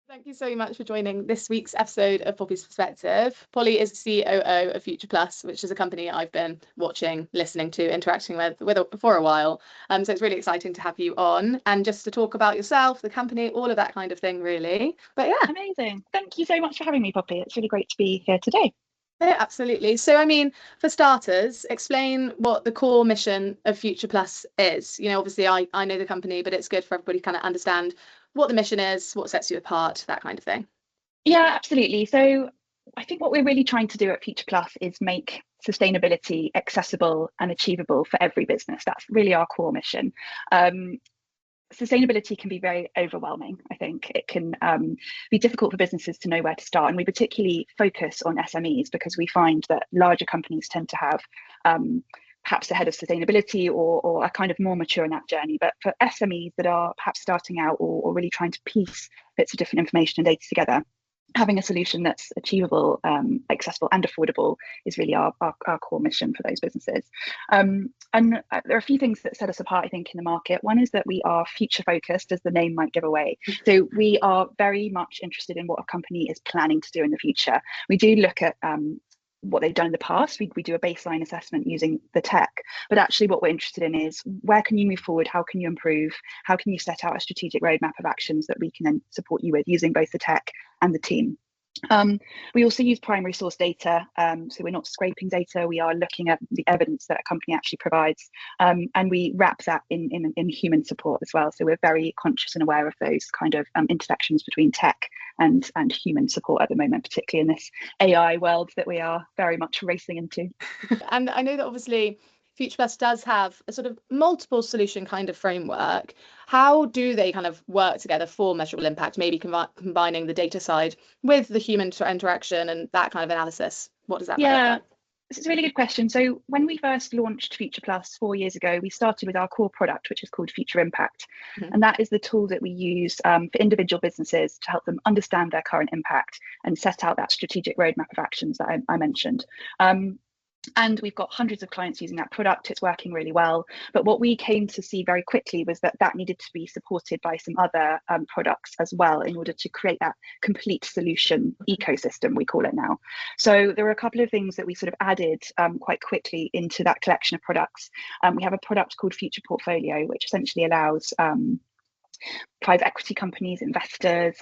Thank you so much for joining this week's episode of Poppy's Perspective. Polly is the COO of Future Plus, which is a company I've been watching, listening to, interacting with for a while. So it's really exciting to have you on and just to talk about yourself, the company, all of that kind of thing, really. But yeah. Amazing. Thank you so much for having me, Poppy. It's really great to be here today. Yeah, absolutely. So, I mean, for starters, explain what the core mission of Future Plus is. Obviously, I know the company, but it's good for everybody to kind of understand what the mission is, what sets you apart, that kind of thing. Yeah, absolutely. So I think what we're really trying to do at Future Plus is make sustainability accessible and achievable for every business. That's really our core mission. Sustainability can be very overwhelming. I think it can be difficult for businesses to know where to start. And we particularly focus on SMEs because we find that larger companies tend to have perhaps a head of sustainability or are kind of more mature in that journey. But for SMEs that are perhaps starting out or really trying to piece bits of different information and data together, having a solution that's achievable, accessible and affordable is really our core mission for those businesses. And there are a few things that set us apart, I think, in the market. One is that we are future focused, as the name might give away. So we are very much interested in what a company is planning to do in the future. We do look at what they've done in the past. We do a baseline assessment using the tech, but actually what we're interested in is where can you move forward? How can you improve? How can you set out a strategic roadmap of actions that we can then support you with using both the tech and the team? We also use primary source data, so we're not scraping data, we are looking at the evidence that a company actually provides, and we wrap that in human support as well. So we're very conscious and aware of those kind of intersections between tech and human support at the moment, particularly in this AI world that we are very much racing into. And I know that obviously Future Plus does have a sort of multiple solution kind of framework. How do they kind of work together for measurable impact, maybe combining the data side with the human interaction and that kind of analysis? What does that look like? This is a really good question. So when we first launched Future Plus 4 years ago, we started with our core product, which is called Future Impact. Mm-hmm. And that is the tool that we use for individual businesses to help them understand their current impact and set out that strategic roadmap of actions that I mentioned. And we've got hundreds of clients using that product. It's working really well. But what we came to see very quickly was that needed to be supported by some other products as well in order to create that complete solution ecosystem, we call it now. So there were a couple of things that we sort of added quite quickly into that collection of products. We have a product called Future Portfolio, which essentially allows private equity companies, investors,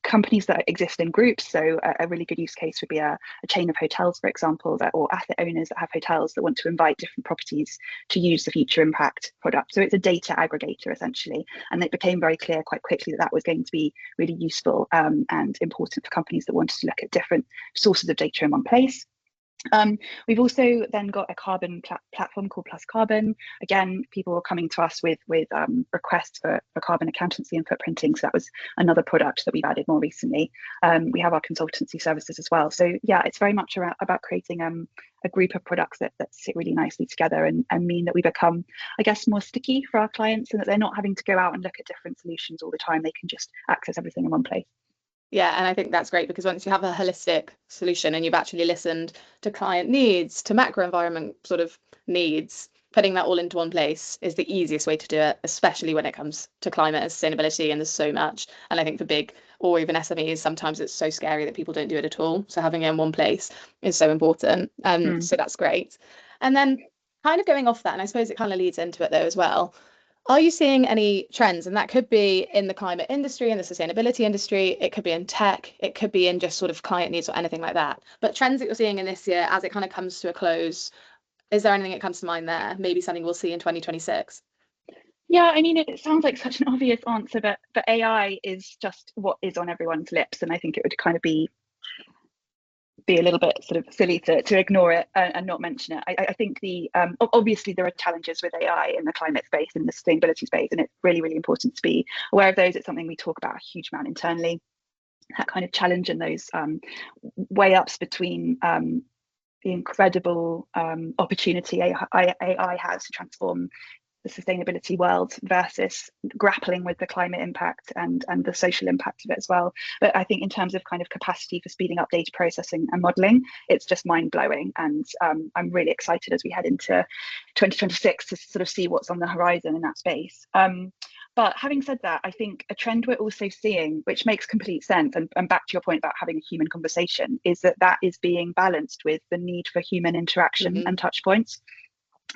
companies that exist in groups. So a really good use case would be a chain of hotels, for example, or asset owners that have hotels that want to invite different properties to use the Future Impact product. So it's a data aggregator essentially, and it became very clear quite quickly that was going to be really useful and important for companies that wanted to look at different sources of data in one place. We've also then got a carbon platform called Plus Carbon. Again, people were coming to us with requests for carbon accountancy and footprinting. So that was another product that we've added more recently. We have our consultancy services as well. So yeah, it's very much about creating a group of products that sit really nicely together and mean that we become, I guess, more sticky for our clients and that they're not having to go out and look at different solutions all the time. They can just access everything in one place. Yeah, and I think that's great because once you have a holistic solution and you've actually listened to client needs, to macro environment sort of needs, putting that all into one place is the easiest way to do it, especially when it comes to climate and sustainability. And there's so much. And I think for big or even SMEs, sometimes it's so scary that people don't do it at all. So having it in one place is so important. So that's great. And then kind of going off that, and I suppose it kind of leads into it though as well. Are you seeing any trends? And that could be in the climate industry, in the sustainability industry, it could be in tech, it could be in just sort of client needs or anything like that. But trends that you're seeing in this year as it kind of comes to a close, is there anything that comes to mind there? Maybe something we'll see in 2026? Yeah, I mean, it sounds like such an obvious answer, but AI is just what is on everyone's lips. And I think it would kind of be a little bit sort of silly to ignore it and not mention it. I think obviously there are challenges with AI in the climate space and the sustainability space, and it's really, really important to be aware of those. It's something we talk about a huge amount internally, that kind of challenge and those weigh-ups between the incredible opportunity AI has to transform the sustainability world versus grappling with the climate impact and the social impact of it as well. But I think in terms of kind of capacity for speeding up data processing and modeling, it's just mind-blowing. And I'm really excited as we head into 2026 to sort of see what's on the horizon in that space. But having said that, I think a trend we're also seeing, which makes complete sense, and back to your point about having a human conversation, is that is being balanced with the need for human interaction and touch points.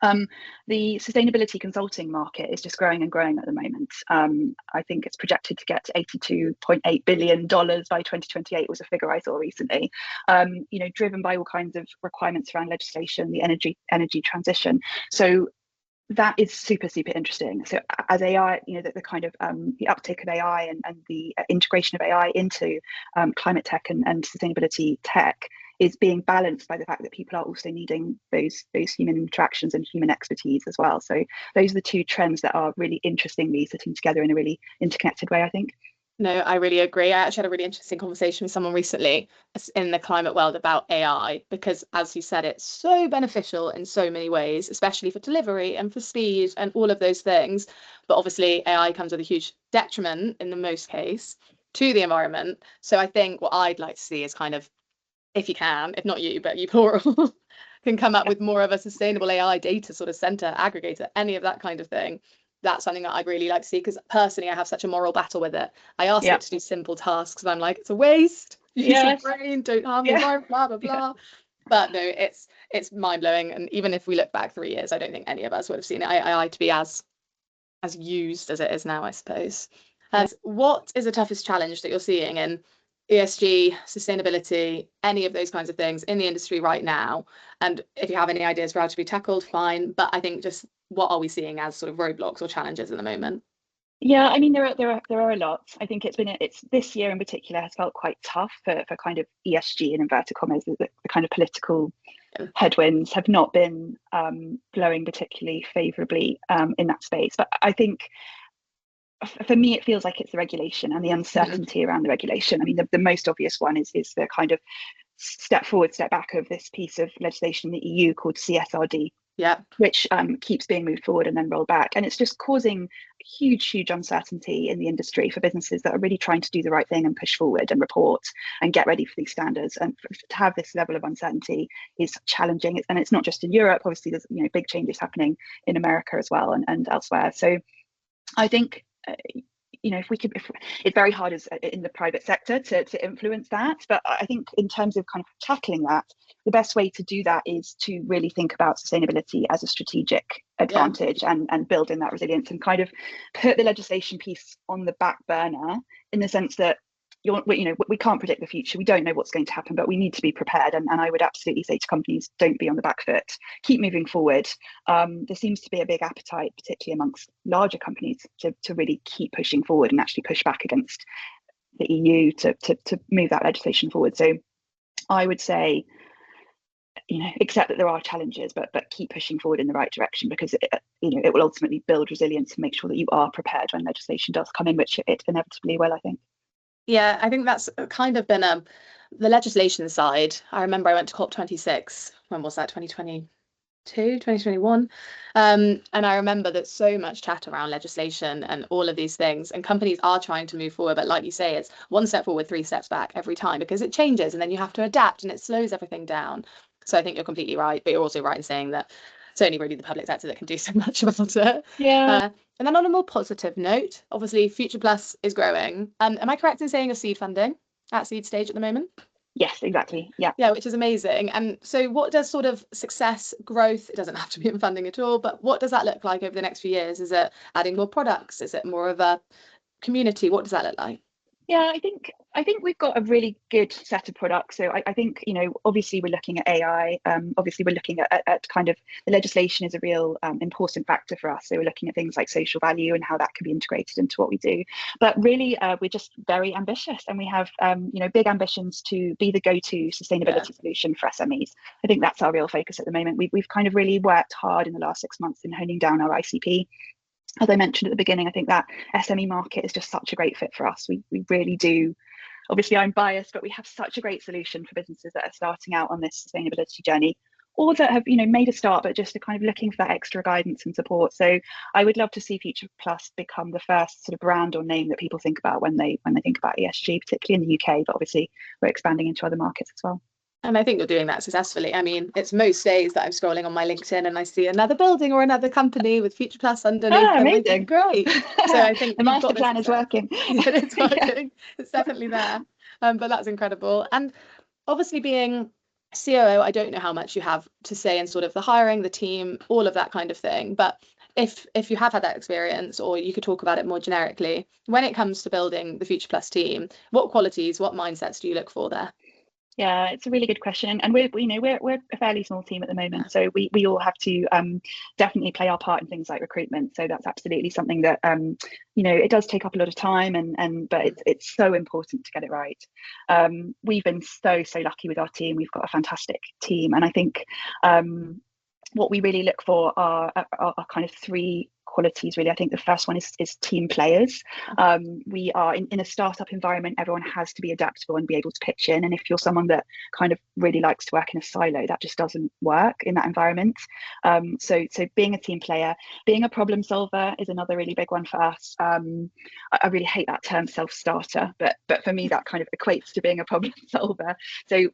The sustainability consulting market is just growing and growing at the moment. I think it's projected to get to $82.8 billion by 2028 was a figure I saw recently, driven by all kinds of requirements around legislation, the energy transition. So that is super, super interesting. So as AI, the kind of the uptake of AI and the integration of AI into climate tech and sustainability tech is being balanced by the fact that people are also needing those human interactions and human expertise as well. So those are the two trends that are really interestingly sitting together in a really interconnected way, I think. No, I really agree. I actually had a really interesting conversation with someone recently in the climate world about AI, because as you said, it's so beneficial in so many ways, especially for delivery and for speed and all of those things. But obviously AI comes with a huge detriment in the most case to the environment. So I think what I'd like to see is kind of, if you can, if not you, but you plural, can come up with more of a sustainable AI data sort of center, aggregator, any of that kind of thing. That's something that I'd really like to see, because personally I have such a moral battle with it. I ask it to do simple tasks and I'm like, it's a waste. Use your brain, don't harm the environment, blah blah blah. But no, it's mind-blowing. And even if we look back 3 years, I don't think any of us would have seen AI to be as used as it is now, I suppose. What is the toughest challenge that you're seeing in ESG, sustainability, any of those kinds of things in the industry right now? And if you have any ideas for how to be tackled, fine. But I think just what are we seeing as sort of roadblocks or challenges at the moment? Yeah, I mean there are a lot. I think it's this year in particular has felt quite tough for kind of ESG in inverted commas. The kind of political headwinds have not been blowing particularly favourably in that space. But I think for me, it feels like it's the regulation and the uncertainty around the regulation. I mean, the most obvious one is the kind of step forward, step back of this piece of legislation in the EU called CSRD, which keeps being moved forward and then rolled back. And it's just causing huge uncertainty in the industry for businesses that are really trying to do the right thing and push forward and report and get ready for these standards. And to have this level of uncertainty is challenging. And it's not just in Europe. Obviously, there's big changes happening in America as well and elsewhere. So I think if it's very hard as in the private sector to influence that, but I think in terms of kind of tackling that, the best way to do that is to really think about sustainability as a strategic advantage and build in that resilience and kind of put the legislation piece on the back burner, in the sense that we can't predict the future. We don't know what's going to happen, but we need to be prepared. And I would absolutely say to companies, don't be on the back foot, keep moving forward. There seems to be a big appetite, particularly amongst larger companies, to really keep pushing forward and actually push back against the EU to move that legislation forward. So I would say, accept that there are challenges, but keep pushing forward in the right direction, because it will ultimately build resilience and make sure that you are prepared when legislation does come in, which it inevitably will, I think. Yeah, I think that's kind of been the legislation side. I remember I went to COP26. When was that? 2022, 2021. And I remember that so much chat around legislation and all of these things, and companies are trying to move forward. But like you say, it's one step forward, 3 steps back every time, because it changes and then you have to adapt and it slows everything down. So I think you're completely right, but you're also right in saying that it's only really the public sector that can do so much about it. Yeah. And then on a more positive note, obviously Future Plus is growing. Am I correct in saying you're seed funding at seed stage at the moment? Yes, exactly. Yeah. Yeah, which is amazing. And so what does sort of success, growth, it doesn't have to be in funding at all, but what does that look like over the next few years? Is it adding more products? Is it more of a community? What does that look like? Yeah, I think we've got a really good set of products. So I think, obviously we're looking at AI. Obviously we're looking at kind of the legislation is a real important factor for us. So we're looking at things like social value and how that can be integrated into what we do. But really, we're just very ambitious, and we have, big ambitions to be the go-to sustainability solution for SMEs. I think that's our real focus at the moment. We've kind of really worked hard in the last 6 months in honing down our ICP. As I mentioned at the beginning, I think that SME market is just such a great fit for us. We really do. Obviously, I'm biased, but we have such a great solution for businesses that are starting out on this sustainability journey, or that have made a start, but just are kind of looking for that extra guidance and support. So I would love to see Future Plus become the first sort of brand or name that people think about when they think about ESG, particularly in the UK. But obviously, we're expanding into other markets as well. And I think you're doing that successfully. I mean, it's most days that I'm scrolling on my LinkedIn and I see another building or another company with Future Plus underneath them. I think, Amazing. great. So I think The you've master got this plan is success. working. It's Yeah. working. It's definitely there. But that's incredible. And obviously being COO, I don't know how much you have to say in sort of the hiring, the team, all of that kind of thing. But if you have had that experience, or you could talk about it more generically, when it comes to building the Future Plus team, what qualities, what mindsets do you look for there? Yeah, it's a really good question, and we're a fairly small team at the moment, so we all have to definitely play our part in things like recruitment. So that's absolutely something that it does take up a lot of time, but it's so important to get it right. We've been so lucky with our team. We've got a fantastic team, and I think what we really look for are kind of three qualities, really. I think the first one is team players. We are in a startup environment, everyone has to be adaptable and be able to pitch in. And if you're someone that kind of really likes to work in a silo, that just doesn't work in that environment. So being a team player, being a problem solver is another really big one for us. I really hate that term self-starter, but for me, that kind of equates to being a problem solver. So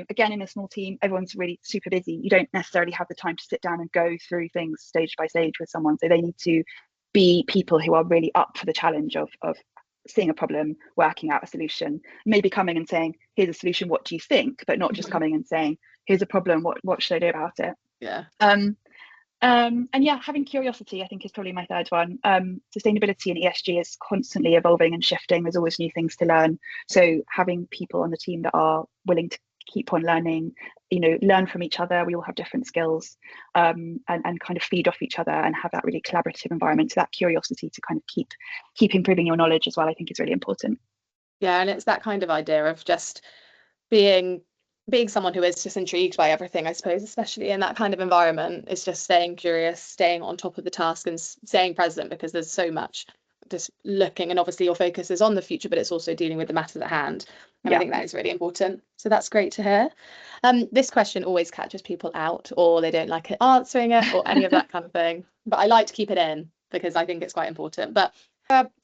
again, in a small team, everyone's really super busy. You don't necessarily have the time to sit down and go through things stage by stage with someone. So they need to be people who are really up for the challenge of seeing a problem, working out a solution, maybe coming and saying, here's a solution, what do you think? But not just coming and saying, here's a problem, what should I do about it? Yeah. And yeah, having curiosity, I think, is probably my third one. Sustainability and ESG is constantly evolving and shifting. There's always new things to learn. So having people on the team that are willing to keep on learning, learn from each other. We all have different skills, and kind of feed off each other and have that really collaborative environment. So that curiosity to kind of keep improving your knowledge as well, I think, is really important. Yeah, and it's that kind of idea of just being someone who is just intrigued by everything, I suppose, especially in that kind of environment. Is just staying curious, staying on top of the task, and staying present, because there's so much just looking, and obviously your focus is on the future, but it's also dealing with the matters at hand. And I think that is really important. So that's great to hear. This question always catches people out, or they don't like it answering it, or any of that kind of thing. But I like to keep it in because I think it's quite important. But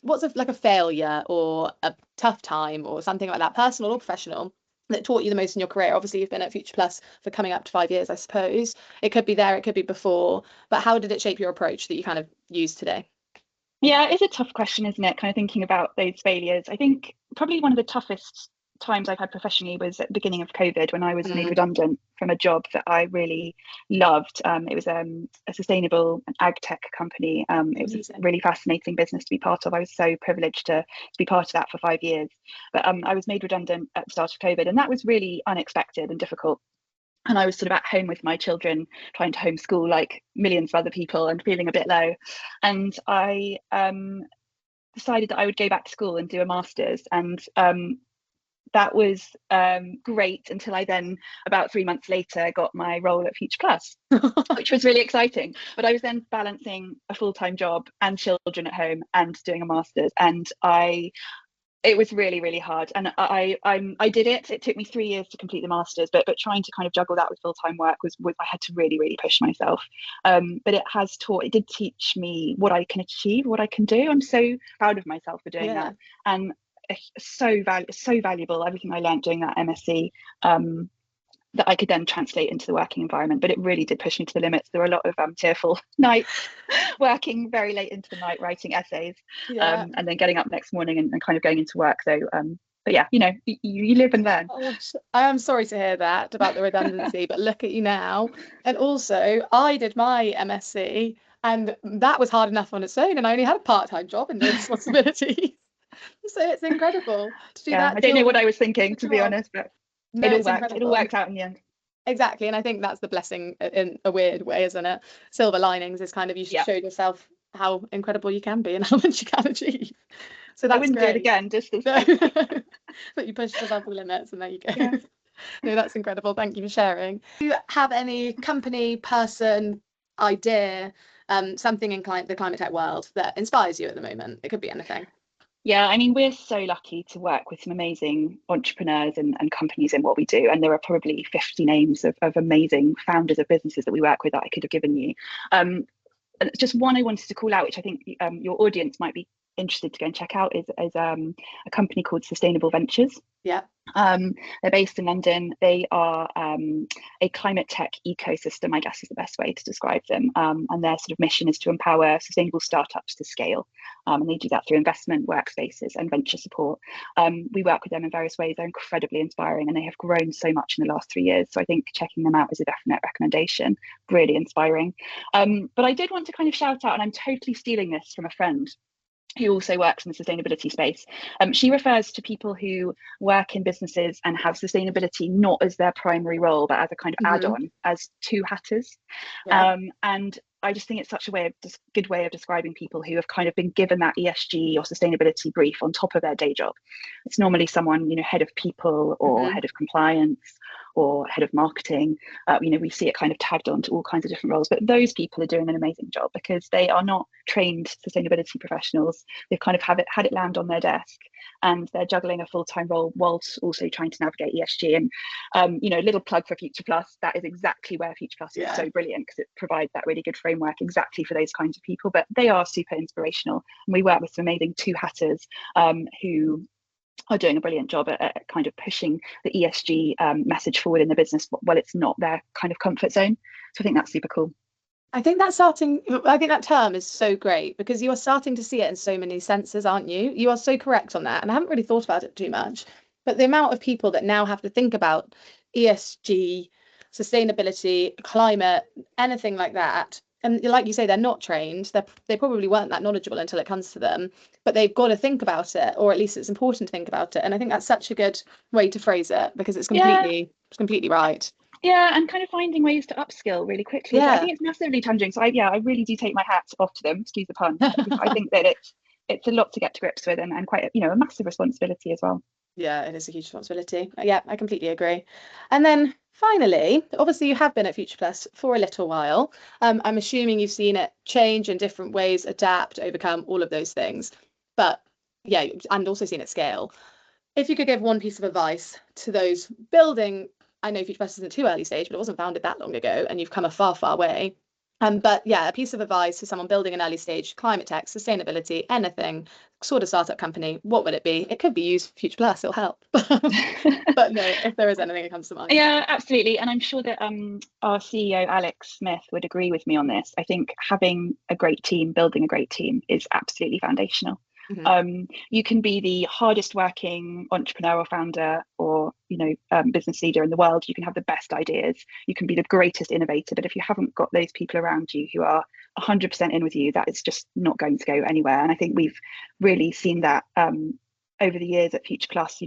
what's a failure or a tough time or something like that, personal or professional, that taught you the most in your career? Obviously, you've been at Future Plus for coming up to 5 years, I suppose. It could be there, it could be before, but how did it shape your approach that you kind of use today? Yeah, it's a tough question, isn't it? Kind of thinking about those failures. I think probably one of the toughest times I've had professionally was at the beginning of COVID, when I was made redundant from a job that I really loved. It was a sustainable ag tech company. It was a really fascinating business to be part of. I was so privileged to be part of that for 5 years. But I was made redundant at the start of COVID, and that was really unexpected and difficult. And I was sort of at home with my children, trying to homeschool like millions of other people and feeling a bit low. And I decided that I would go back to school and do a master's. And that was great until I then, about 3 months later, got my role at Future Plus, which was really exciting. But I was then balancing a full-time job and children at home and doing a master's. And it was really hard, and I did it. It took me 3 years to complete the masters, but trying to kind of juggle that with full-time work was I had to really push myself. But it did teach me what I can achieve, what I can do. I'm so proud of myself for doing that, and so valuable, everything I learned doing that MSc, that I could then translate into the working environment. But it really did push me to the limits. There were a lot of tearful nights, working very late into the night, writing essays, and then getting up next morning and kind of going into work. So, but yeah, you live and learn. Oh, I am sorry to hear that about the redundancy, but look at you now. And also, I did my MSc, and that was hard enough on its own, and I only had a part-time job and no responsibilities. So it's incredible to do that. I don't know what I was thinking, to be honest, but no, it all worked. It all worked out in the end. Exactly, and I think that's the blessing in a weird way, isn't it? Silver linings is kind of, you showed yourself how incredible you can be and how much you can achieve. So that's I wouldn't great. do it again, just this But you pushed above the limits, and there you go. Yeah. No, that's incredible. Thank you for sharing. Do you have any company, person, idea, something in the climate tech world that inspires you at the moment? It could be anything. Yeah, I mean, we're so lucky to work with some amazing entrepreneurs and companies in what we do. And there are probably 50 names of amazing founders of businesses that we work with that I could have given you. And just one I wanted to call out, which I think your audience might be interested to go and check out is a company called Sustainable Ventures. Yeah. They're based in London. They are a climate tech ecosystem, I guess is the best way to describe them. And their sort of mission is to empower sustainable startups to scale. And they do that through investment, workspaces, and venture support. We work with them in various ways. They're incredibly inspiring, and they have grown so much in the last 3 years. So I think checking them out is a definite recommendation. Really inspiring. But I did want to kind of shout out, and I'm totally stealing this from a friend who also works in the sustainability space. She refers to people who work in businesses and have sustainability not as their primary role, but as a kind of add-on, as two-hatters. Yeah. And I just think it's such a good way of describing people who have kind of been given that ESG or sustainability brief on top of their day job. It's normally someone, head of people or head of compliance or head of marketing. We see it kind of tagged on to all kinds of different roles, but those people are doing an amazing job because they are not trained sustainability professionals. They've kind of had it land on their desk, and they're juggling a full-time role whilst also trying to navigate ESG. And little plug for Future Plus. That is exactly where Future Plus is so brilliant, because it provides that really good framework exactly for those kinds of people. But they are super inspirational, and we work with some amazing two-hatters who are doing a brilliant job at kind of pushing the ESG message forward in the business while it's not their kind of comfort zone. So I think that's super cool. I think that term is so great, because you are starting to see it in so many senses, aren't you? You are so correct on that. And I haven't really thought about it too much, but the amount of people that now have to think about ESG, sustainability, climate, anything like that. And like you say, they're not trained. They probably weren't that knowledgeable until it comes to them, but they've got to think about it, or at least it's important to think about it. And I think that's such a good way to phrase it, because it's completely right. Yeah, and kind of finding ways to upskill really quickly. Yeah. I think it's massively challenging. So I really do take my hat off to them, excuse the pun. I think that it's a lot to get to grips with, and quite a massive responsibility as well. Yeah, it is a huge responsibility. Yeah, I completely agree. And then finally, obviously you have been at Future Plus for a little while. I'm assuming you've seen it change in different ways, adapt, overcome, all of those things. But yeah, and also seen it scale. If you could give one piece of advice to those building, I know Future Plus isn't too early stage, but it wasn't founded that long ago, and you've come a far way. But yeah, a piece of advice for someone building an early stage climate tech, sustainability, anything sort of startup company, what would it be? It could be use Future Plus, it'll help. But no, if there is anything that comes to mind. Yeah, absolutely. And I'm sure that our CEO, Alex Smith, would agree with me on this. I think having a great team, building a great team is absolutely foundational. You can be the hardest working entrepreneur or founder or business leader in the world. You can have the best ideas. You can be the greatest innovator. But if you haven't got those people around you who are 100% in with you, that is just not going to go anywhere. And I think we've really seen that over the years at Future Plus.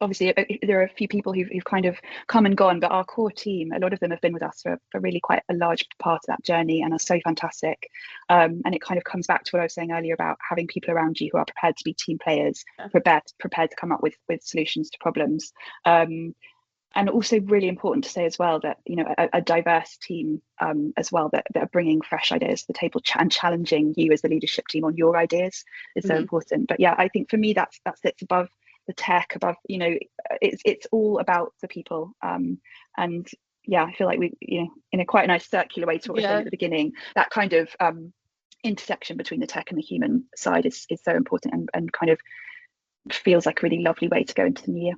Obviously, there are a few people who've kind of come and gone, but our core team, a lot of them have been with us for really quite a large part of that journey and are so fantastic. And it kind of comes back to what I was saying earlier about having people around you who are prepared to be team players, prepared to come up with solutions to problems. And also really important to say as well that a diverse team as well that are bringing fresh ideas to the table and challenging you as the leadership team on your ideas is so important. But yeah, I think for me that sits above the tech, above it's all about the people. And yeah, I feel like we in a quite a nice circular way to what we were saying at the beginning, that kind of intersection between the tech and the human side is so important and kind of feels like a really lovely way to go into the new year.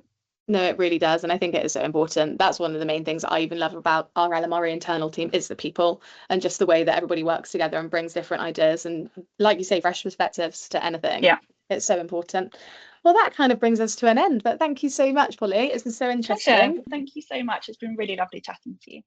No, it really does. And I think it is so important. That's one of the main things I even love about our LMRE internal team is the people and just the way that everybody works together and brings different ideas and, like you say, fresh perspectives to anything. Yeah. It's so important. Well, that kind of brings us to an end, but thank you so much, Polly. It's been so interesting. Pleasure. Thank you so much. It's been really lovely chatting to you.